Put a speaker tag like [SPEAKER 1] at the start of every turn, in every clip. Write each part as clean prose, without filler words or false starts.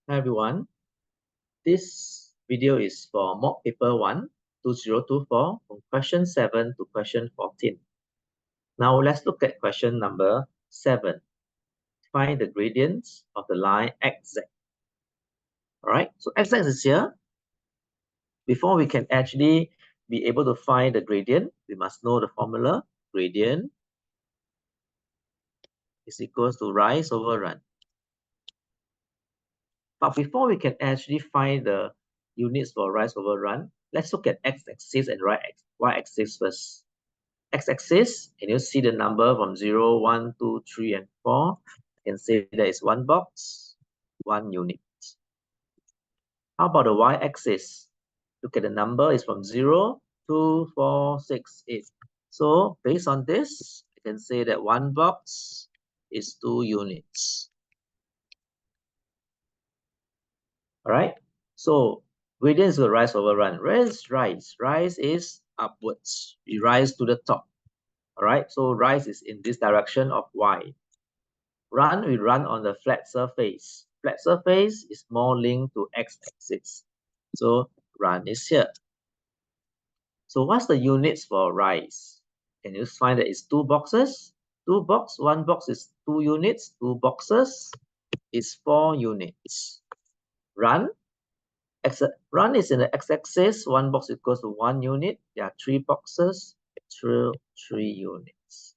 [SPEAKER 1] Hi everyone, this video is for Mock Paper 1 2024 from question 7 to question 14. Now let's look at question number 7. Find the gradients of the line XZ. Alright, so XZ is here. Before we can actually be able to find the gradient, we must know the formula. Gradient is equals to rise over run. But before we can actually find the units for rise over run, let's look at x-axis and y-axis first. X-axis, can you see the number from 0, 1, 2, 3, and 4? I can say there is one box, 1 unit. How about the y-axis? Look at the number is from 0, 2, 4, 6, 8. So based on this, I can say that one box is 2 units. All right, so gradient is the rise over run. Where is rise? Rise is upwards. We rise to the top. All right, so rise is in this direction of y. Run, we run on the flat surface. Flat surface is more linked to x-axis. So run is here. So what's the units for rise? Can you find that it's 2 boxes? 2 box, 1 box is 2 units. 2 boxes is 4 units. Run is in the x-axis. 1 box equals to 1 unit. There are 3 boxes, 3 units.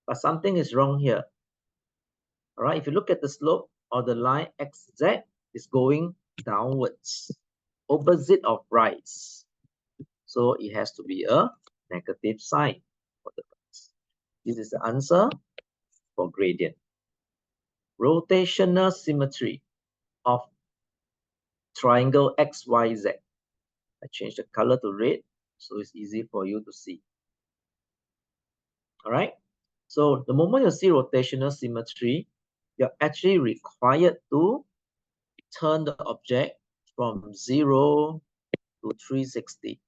[SPEAKER 1] But something is wrong here. All right, if you look at the slope of the line XZ, is going downwards, opposite of rise. So it has to be a negative sign for the rise. This is the answer for gradient. Rotational symmetry of triangle XYZ. I change the color to red so it's easy for you to see. All right, so the moment you see rotational symmetry, you're actually required to turn the object from 0 to 360.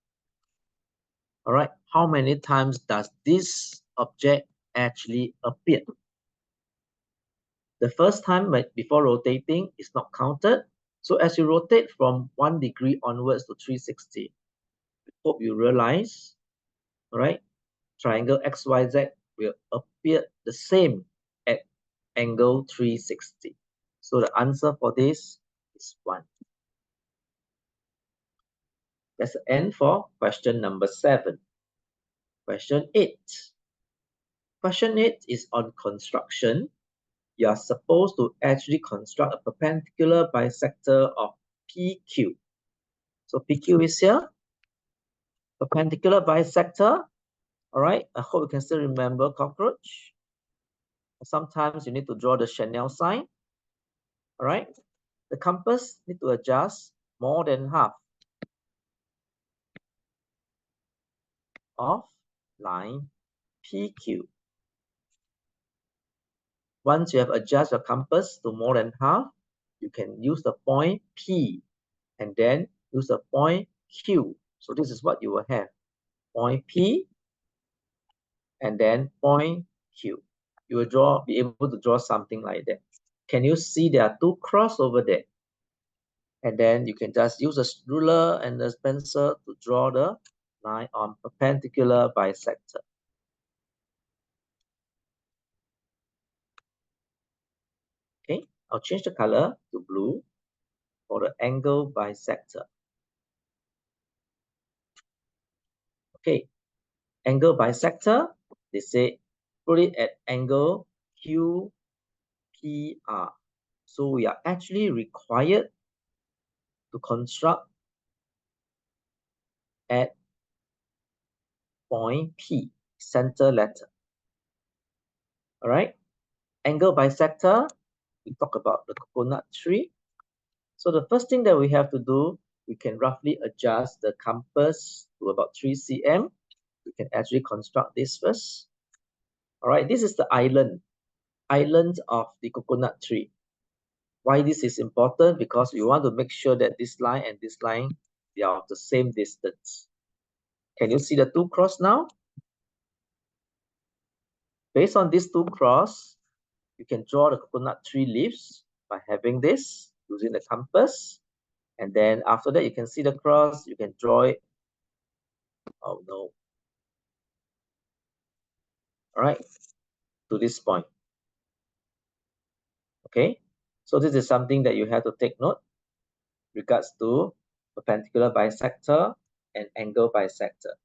[SPEAKER 1] All right, how many times does this object actually appear? The first time before rotating is not counted. So as you rotate from 1 degree onwards to 360, I hope you realize, all right, triangle XYZ will appear the same at angle 360. So the answer for this is 1. That's the end for question number 7. Question 8. Question 8 is on construction. You are supposed to actually construct a perpendicular bisector of PQ. So PQ is here. Perpendicular bisector. All right. I hope you can still remember cockroach. Sometimes you need to draw the Chanel sign. All right. The compass need to adjust more than half of line PQ. Once you have adjusted your compass to more than half, you can use the point P and then use the point Q. So this is what you will have. Point P and then point Q. You will be able to draw something like that. Can you see there are 2 cross over there? And then you can just use a ruler and a pencil to draw the line on perpendicular bisector. Okay, I'll change the color to blue for the angle bisector. Okay, angle bisector, they say put it at angle QPR. So we are actually required to construct at point P, center letter. All right, angle bisector, we talk about the coconut tree. So the first thing that we have to do, we can roughly adjust the compass to about 3 cm. We can actually construct this first. All right, this is the island of the coconut tree. Why this is important? Because we want to make sure that this line and this line, they are of the same distance. Can you see the 2 cross now? Based on these 2 cross, you can draw the coconut tree leaves by having this. using the compass. And then after that, you can see the cross, you can draw it. Oh no. All right, to this point. Okay, so this is something that you have to take note regards to perpendicular bisector and angle bisector.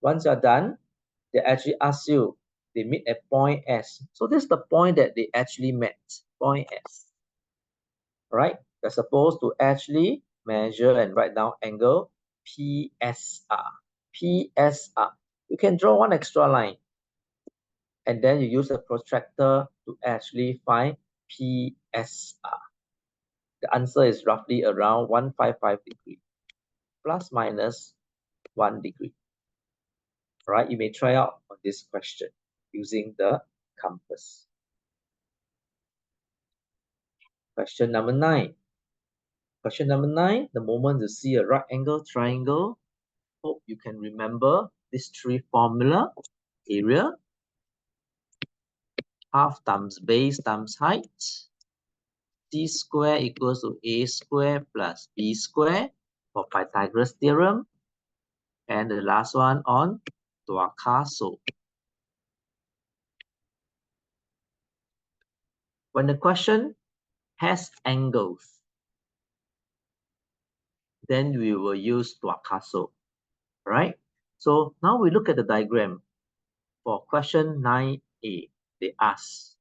[SPEAKER 1] Once you're done, they actually ask you, they meet at point S. So this is the point that they actually met, point S. Right? They're supposed to actually measure and write down angle PSR. PSR. You can draw one extra line. And then you use a protractor to actually find PSR. The answer is roughly around 155 degrees, plus minus 1 degree. All right, you may try out on this question using the compass. Question number 9. Question number 9, the moment you see a right angle triangle, hope you can remember these three formula. Area, half times base times height. C square equals to A square plus B square for Pythagoras theorem. And the last one on Tuakaso. When the question has angles, then we will use Tuakaso, right? So now we look at the diagram for question 9a. They ask,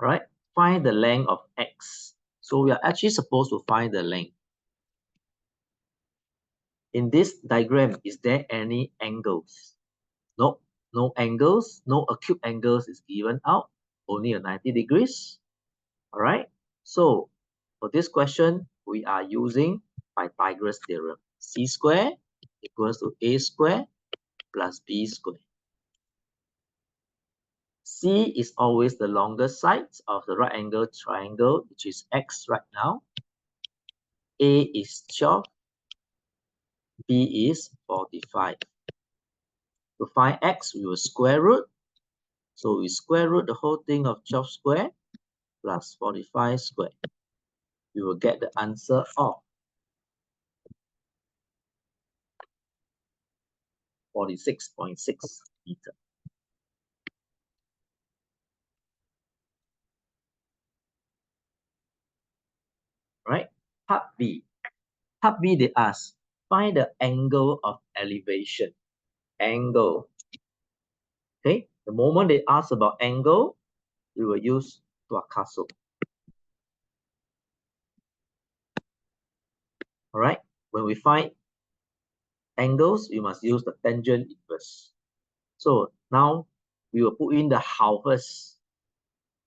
[SPEAKER 1] right? Find the length of x. So we are actually supposed to find the length. In this diagram, is there any angles? No, no angles, no acute angles is given out, only a 90 degrees. All right, so for this question, we are using Pythagoras theorem. C square equals to A square plus B square. C is always the longest side of the right angle triangle, which is x right now. A is 12, B is 45. To find x, we will square root. So we square root the whole thing of 12 square plus 45 square. We will get the answer of 46.6 meter. Right? Part B. Part B, they ask, find the angle of elevation. Angle. Okay? The moment they ask about angle, we will use Tuakaso. All right? When we find angles, we must use the tangent inverse. So now we will put in the how first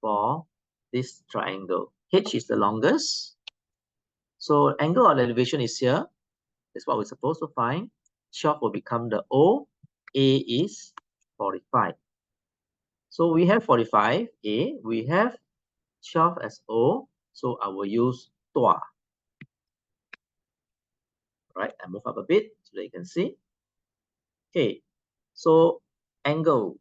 [SPEAKER 1] for this triangle. H is the longest. So angle of elevation is here. That's what we're supposed to find. 12 will become the O. A is 45. So we have 45 A. We have 12 as O. So I will use Tua. Right, I move up a bit so that you can see. Okay, so angle.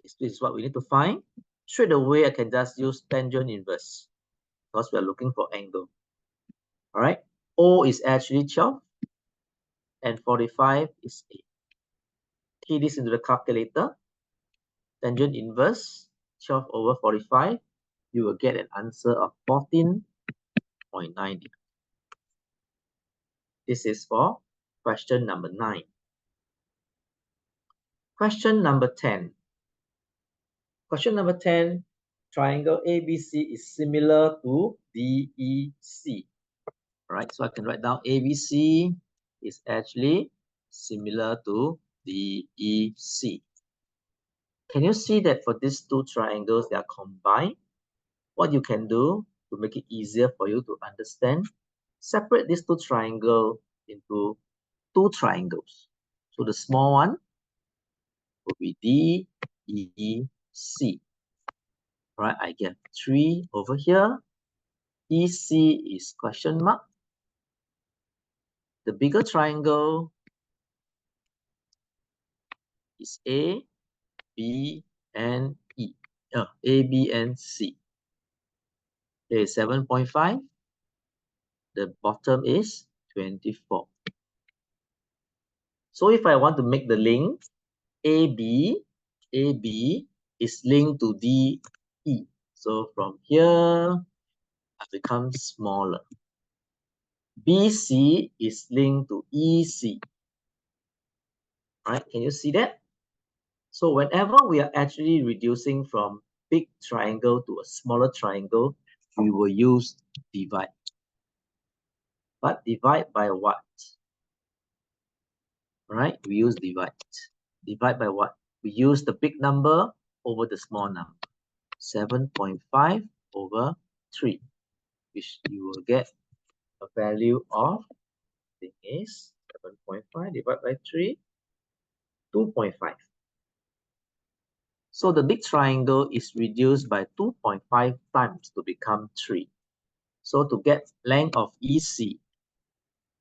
[SPEAKER 1] This is what we need to find. Straight away, I can just use tangent inverse because we are looking for angle. All right, O is actually 12 and 45 is 8. Key this into the calculator. Tangent inverse 12 over 45. You will get an answer of 14.90. This is for question number 9. Question number 10. Question number 10, triangle ABC is similar to DEC. Right, so I can write down ABC is actually similar to DEC. Can you see that for these two triangles, they are combined? What you can do to make it easier for you to understand, separate these two triangles into two triangles. So the small one will be DEC. Right, I get 3 over here. EC is question mark. The bigger triangle is A, B, and E. A, B, and C. Here is 7.5. The bottom is 24. So if I want to make the link, AB is linked to DE. So from here, I become smaller. BC is linked to EC. Right? Can you see that? So whenever we are actually reducing from big triangle to a smaller triangle, we will use divide. But divide by what? Right? We use divide. Divide by what? We use the big number over the small number. 7.5 over 3, which you will get a value of, I think is 7.5 divided by 3, 2.5. So the big triangle is reduced by 2.5 times to become 3. So to get length of EC,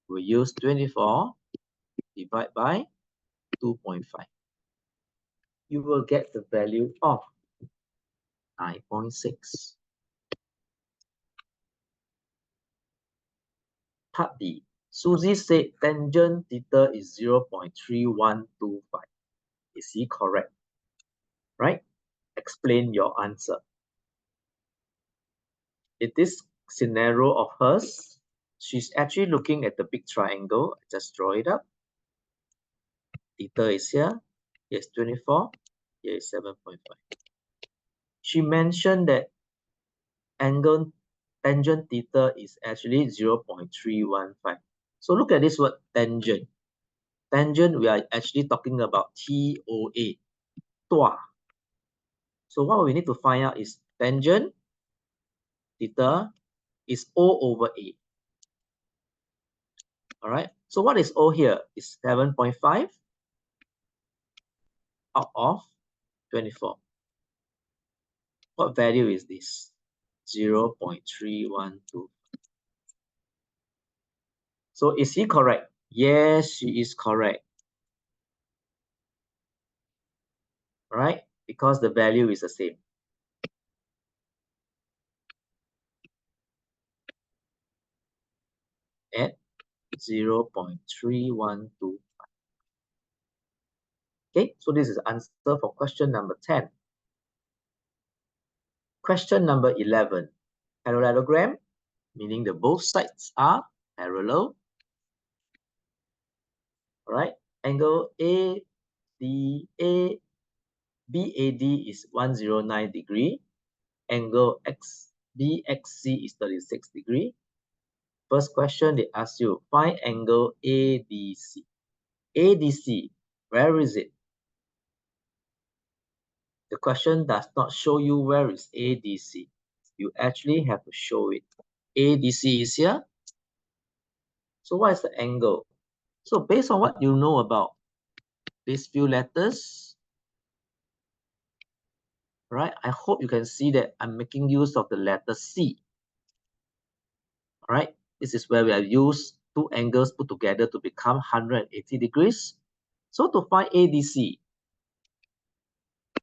[SPEAKER 1] we use 24 divided by 2.5. You will get the value of 9.6. Part B. Susie said tangent theta is 0.3125. Is he correct? Right? Explain your answer. In this scenario of hers, she's actually looking at the big triangle. I just draw it up. Theta is here. Here's 24. Here is 7.5. She mentioned that angle tangent theta is actually 0.315. So look at this word tangent. Tangent, we are actually talking about TOA. TOA. So what we need to find out is tangent theta is O over A. Alright, so what is O here? Is 7.5 out of 24. What value is this? 0.312. So is he correct? Yes, she is correct. Right? Because the value is the same. At 0.3125. Okay, so this is the answer for question number 10. Question number 11. Parallelogram, meaning the both sides are parallel. Alright, angle BAD is 109 degree. Angle BXC is 36 degree. First question, they ask you, find angle ADC. ADC, where is it? The question does not show you where is ADC. You actually have to show it. ADC is here. So what is the angle? So based on what you know about these few letters, right? I hope you can see that I'm making use of the letter C. All right, this is where we have used two angles put together to become 180 degrees. So to find ADC,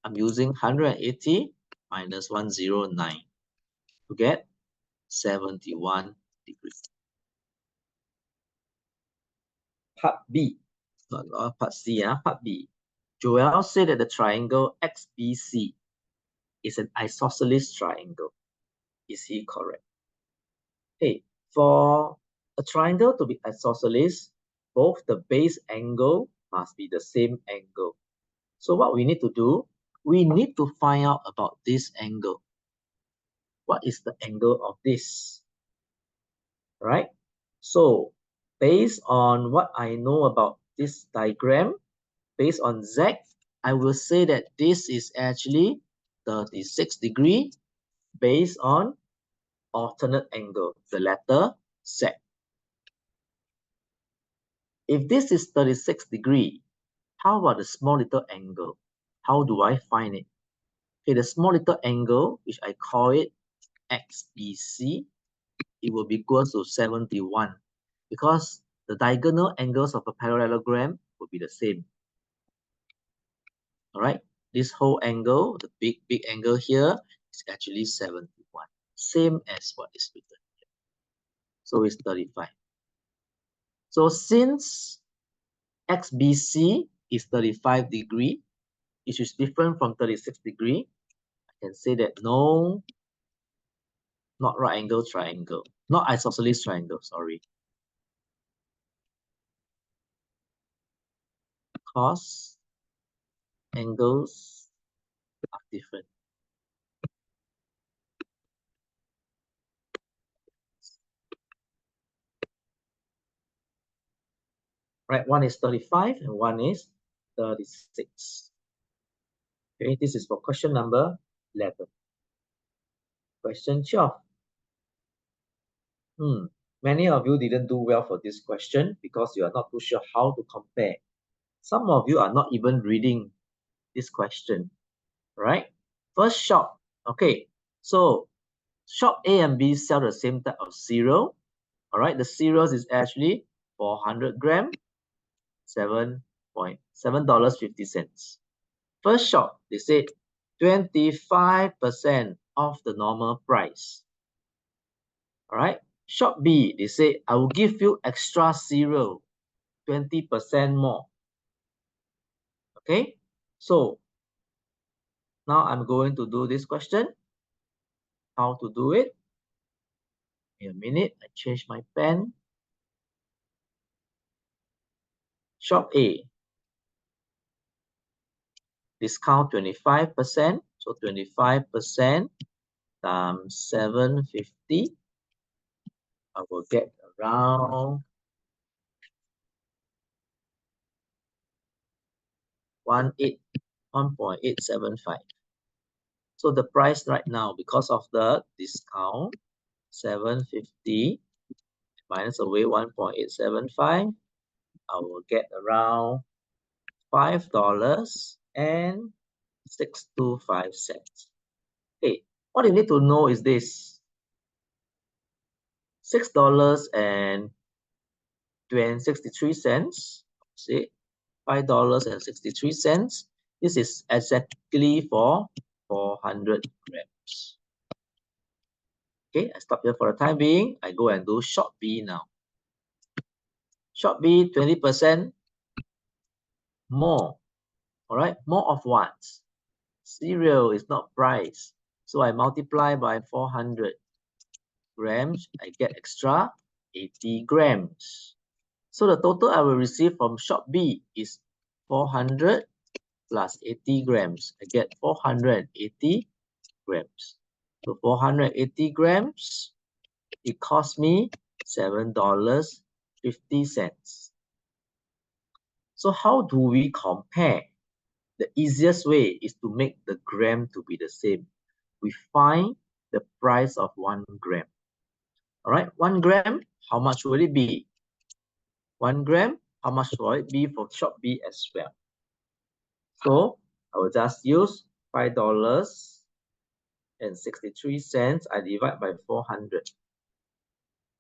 [SPEAKER 1] I'm using 180 minus 109 to get 71 degrees. Part B, not part C, part B. Joel said that the triangle XBC is an isosceles triangle. Is he correct? Hey, for a triangle to be isosceles, both the base angle must be the same angle. So what we need to do, we need to find out about this angle. What is the angle of this? Right? So based on what I know about this diagram, based on Z, I will say that this is actually 36 degree based on alternate angle, the letter Z. If this is 36 degree, how about the small little angle? How do I find it? Okay, the small little angle, which I call it XBC, it will be equal to 71 because the diagonal angles of a parallelogram will be the same. All right, this whole angle, the big angle here, is actually 71. same as what is written here. So it's 35. So since XBC is 35 degree, which is different from 36 degree, I can say that no, not right angle triangle, not isosceles triangle, sorry. Cos angles are different. Right, one is 35 and one is 36. Okay, this is for question number 11. Question 12. Many of you didn't do well for this question because you are not too sure how to compare. Some of you are not even reading this question, right? First shop, okay. So shop A and B sell the same type of cereal. All right, the cereals is actually 400 gram, $7.50. First shop, they say 25% off the normal price. All right, shop B, they say I will give you extra cereal, 20% more. Okay, so now I'm going to do this question. How to do it? In a minute, I change my pen. Shop A, discount 25%. So 25% times 750. I will get around 1.875. So the price right now, because of the discount, 750 minus away 1.875, I will get around $5.625. Okay, what you need to know is this. $6.63. See, $5.63. This is exactly for 400 grams. Okay, I stop here for the time being. I go and do shop B now. Shop B, 20% more. All right, more of what? Cereal is not price. So I multiply by 400 grams. I get extra 80 grams. So the total I will receive from shop B is 400 plus 80 grams. I get 480 grams. So 480 grams, it cost me $7.50. So how do we compare? The easiest way is to make the gram to be the same. We find the price of 1 gram. All right, 1 gram, how much will it be? 1 gram, how much will it be for shop B as well? So I will just use $5.63. I divide by 400.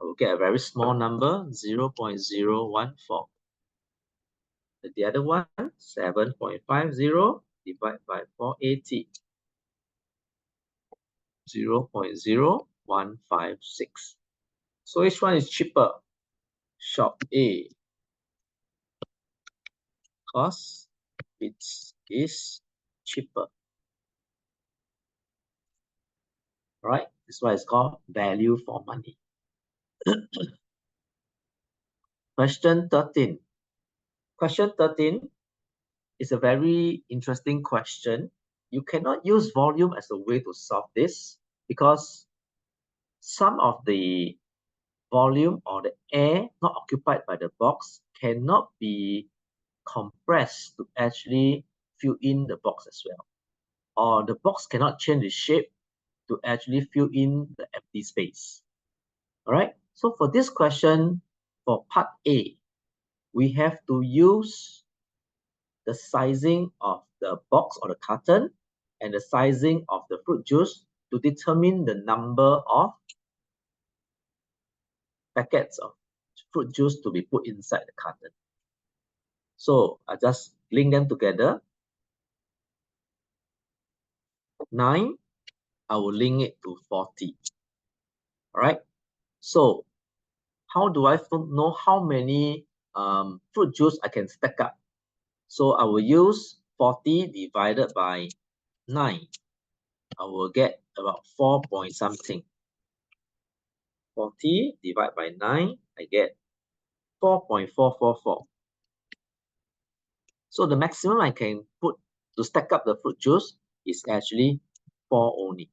[SPEAKER 1] I will get a very small number, 0.014. The other one, 7.50 divided by 480. 0.0156. So which one is cheaper? Shop A, because it is cheaper. Right? That's why it's called value for money. Question 13. Question 13 is a very interesting question. You cannot use volume as a way to solve this because some of the volume or the air not occupied by the box cannot be compressed to actually fill in the box as well. Or the box cannot change the shape to actually fill in the empty space. All right, so for this question, for part A, we have to use the sizing of the box or the carton and the sizing of the fruit juice to determine the number of packets of fruit juice to be put inside the carton. So I just link them together. 9, I will link it to 40. All right. So how do I know how many fruit juice I can stack up? So I will use 40 divided by 9. I will get about 4 point something. 40 divided by 9, I get 4.444. So the maximum I can put to stack up the fruit juice is actually 4 only.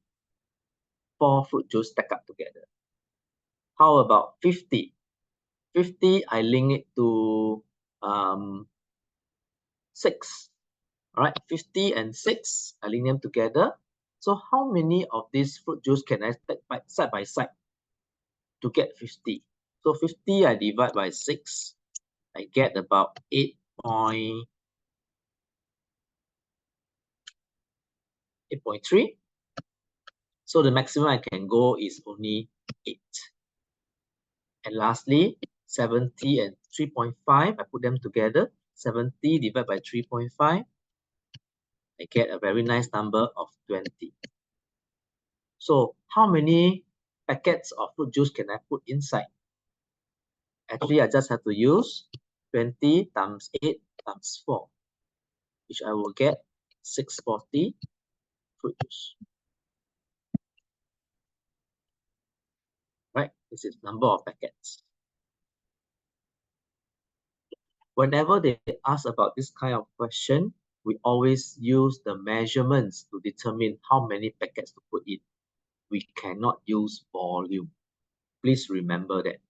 [SPEAKER 1] 4 fruit juice stack up together. How about 50? 50, I link it to 6. All right, 50 and 6, I link them together. So how many of these fruit juice can I stack side by side to get 50? So 50, I divide by 6. I get about 8.3. So the maximum I can go is only 8. And lastly, 70 and 3.5, I put them together. 70 divided by 3.5, I get a very nice number of 20. So how many packets of fruit juice can I put inside? Actually, I just have to use 20 times 8 times 4, which I will get 640 fruit juice. Right? This is number of packets. Whenever they ask about this kind of question, we always use the measurements to determine how many packets to put in. We cannot use volume. Please remember that.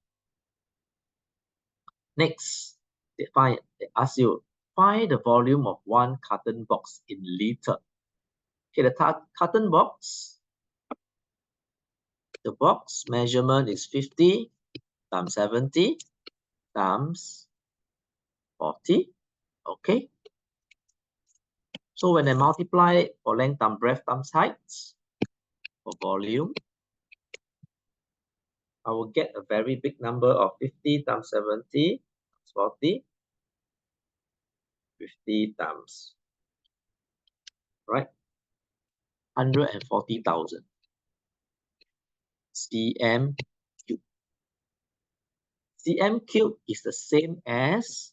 [SPEAKER 1] Next, they ask you, find the volume of one carton box in liter. Okay, the carton box, the box measurement is 50 times 70 times 40. Okay. So when I multiply for length times breadth times height for volume, I will get a very big number of 50 times 70 times 40. 50 times, right? 140,000 cm cube. Cm cube is the same as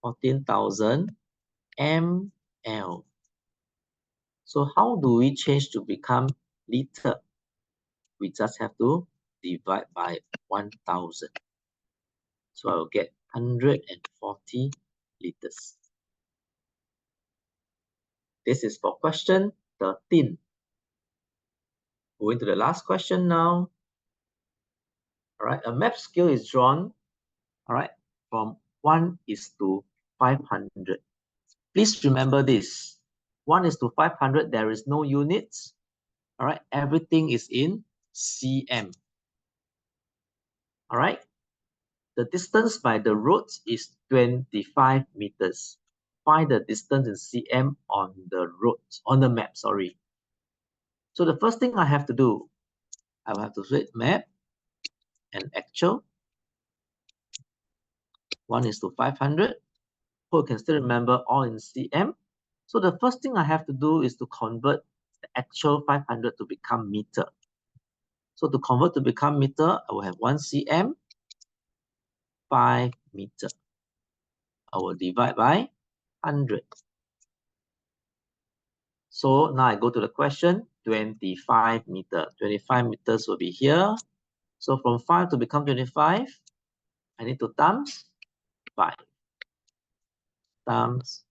[SPEAKER 1] 14,000 ml. So how do we change to become liter? We just have to divide by 1,000. So I will get 140 liters. This is for question 13. Going to the last question now. All right, a map scale is drawn, all right, from 1:500. Please remember this. 1:500, there is no units. All right, everything is in cm. All right, the distance by the roads is 25 meters. Find the distance in cm on the road, on the map, sorry. So the first thing I have to do, I will have to switch map and actual. 1:500. So you can still remember all in cm. So the first thing I have to do is to convert the actual 500 to become meter. So to convert to become meter, I will have 1 cm, 5 meter. I will divide by 100. So now I go to the question, 25 meter. 25 meters will be here. So from 5 to become 25, I need to times 5. Times,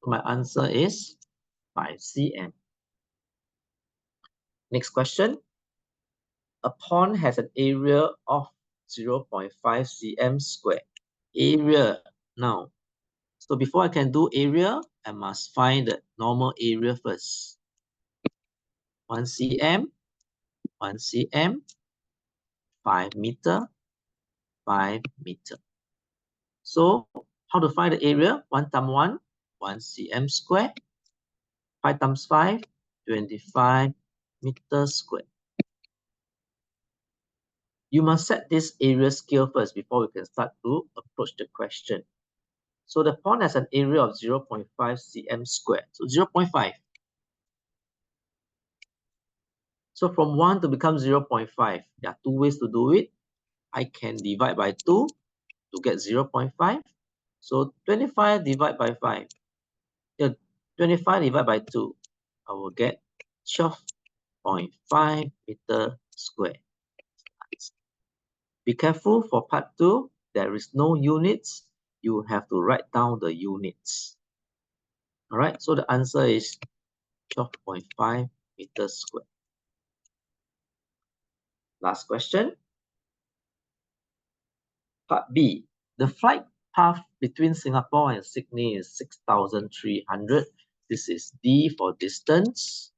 [SPEAKER 1] my answer is 5 cm. Next question. A pond has an area of 0.5 cm square. Area now. So before I can do area, I must find the normal area first. 1 cm, 1 cm, 5 meter, 5 meter. So how to find the area? 1 times 1, 1 cm square. 5 times 5, 25 meters square. You must set this area scale first before we can start to approach the question. So the pond has an area of 0.5 cm square. So 0.5. So from 1 to become 0.5, there are two ways to do it. I can divide by 2 to get 0.5. So 25 divided by 5. 25 divided by 2. I will get 12.5 meter square. Be careful for part 2. There is no units. You have to write down the units. Alright, so the answer is 12.5 meters square. Last question. Part B. The flight path between Singapore and Sydney is 6,300. This is D for distance.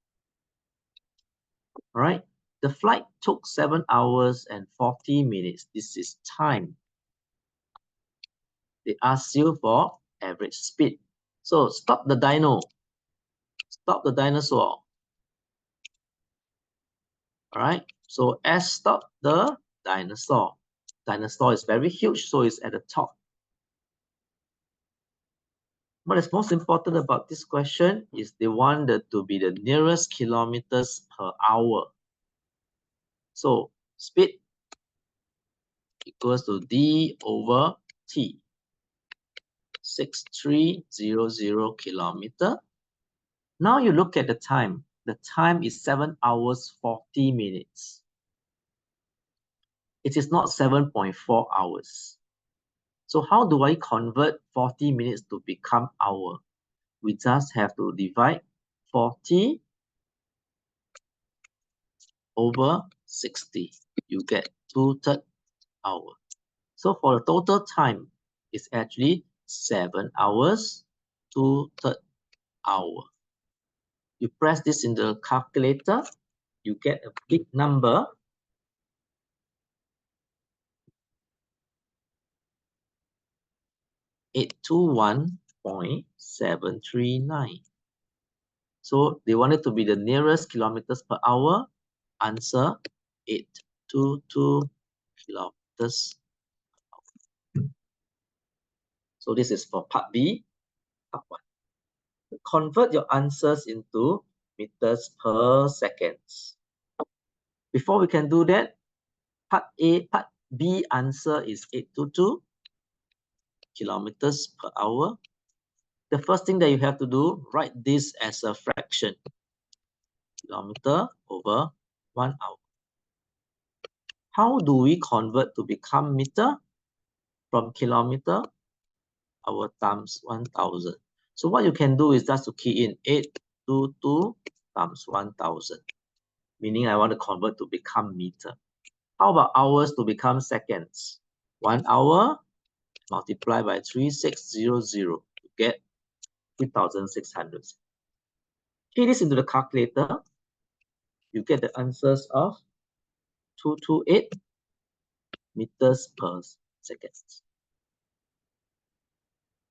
[SPEAKER 1] Alright. The flight took 7 hours and 40 minutes. This is time. They ask you for average speed. So stop the dino. Stop the dinosaur. Alright. So S stop the dinosaur. Dinosaur is very huge, so it's at the top. What is most important about this question is they wanted to be the nearest kilometers per hour. So speed equals to D over T. 6300 kilometer. Now you look at the time. The time is 7 hours 40 minutes. It is not 7.4 hours. So how do I convert 40 minutes to become hour? We just have to divide 40 over 60. You get 2/3 hour. So for the total time, it's actually 7 hours, 2/3 hour. You press this in the calculator, you get a big number. (821.739). So they wanted to be the nearest kilometers per hour. Answer 822 kilometers. So this is for part B, part 1. Convert your answers into meters per seconds. Before we can do that, part B answer is 822 kilometers per hour. The first thing that you have to do, write this as a fraction. Kilometer over 1 hour. How do we convert to become meter? From kilometer, hour times 1000. So what you can do is just to key in 822 times 1000. Meaning I want to convert to become meter. How about hours to become seconds? 1 hour multiplied by 3600 to get 3600. Key this into the calculator. You get the answers of 228 meters per second.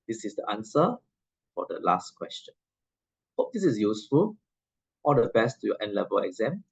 [SPEAKER 1] This is the answer for the last question. Hope this is useful. All the best to your N-level exam.